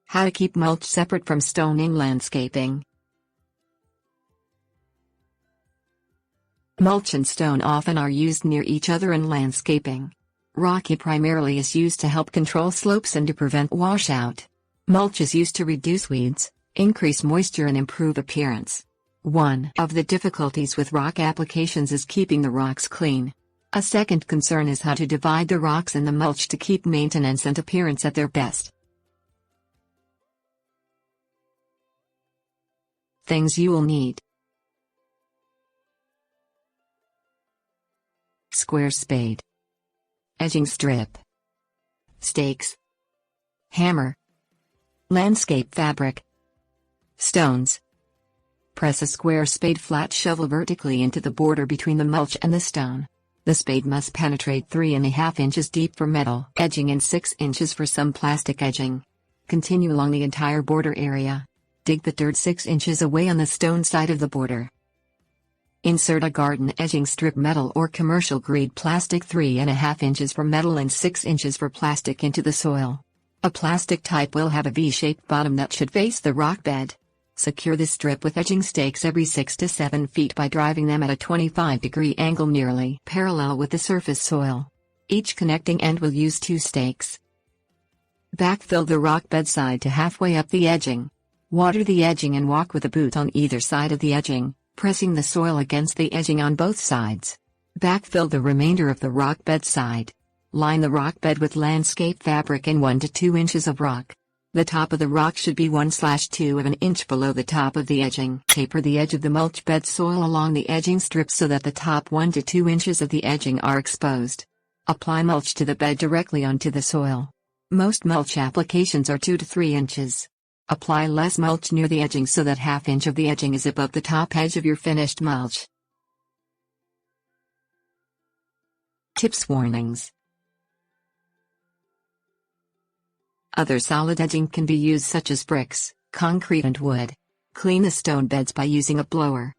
How to keep mulch separate from stone in landscaping. Mulch and stone often are used near each other in landscaping. Rock primarily is used to help control slopes and to prevent washout. Mulch is used to reduce weeds, increase moisture and improve appearance. One of the difficulties with rock applications is keeping the rocks clean. A second concern is how to divide the rocks in the mulch to keep maintenance and appearance at their best. Things you will need: square spade, edging strip, stakes, hammer, landscape fabric, stones. Press a square spade flat shovel vertically into the border between the mulch and the stone. The spade must penetrate 3.5 inches deep for metal edging and 6 inches for some plastic edging. Continue along the entire border area. Dig the dirt 6 inches away on the stone side of the border. Insert a garden edging strip, metal or commercial grade plastic, 3.5 inches for metal and 6 inches for plastic, into the soil. A plastic type will have a V-shaped bottom that should face the rock bed. Secure the strip with edging stakes every 6 to 7 feet by driving them at a 25-degree angle nearly parallel with the surface soil. Each connecting end will use 2 stakes. Backfill the rock bed side to halfway up the edging. Water the edging and walk with a boot on either side of the edging, pressing the soil against the edging on both sides. Backfill the remainder of the rock bed side. Line the rock bed with landscape fabric and 1 to 2 inches of rock. The top of the rock should be 1/2 of an inch below the top of the edging. Taper the edge of the mulch bed soil along the edging strip so that the top 1 to 2 inches of the edging are exposed. Apply mulch to the bed directly onto the soil. Most mulch applications are 2 to 3 inches. Apply less mulch near the edging so that 1/2 inch of the edging is above the top edge of your finished mulch. Tips: warnings. Other solid edging can be used, such as bricks, concrete and wood. Clean the stone beds by using a blower.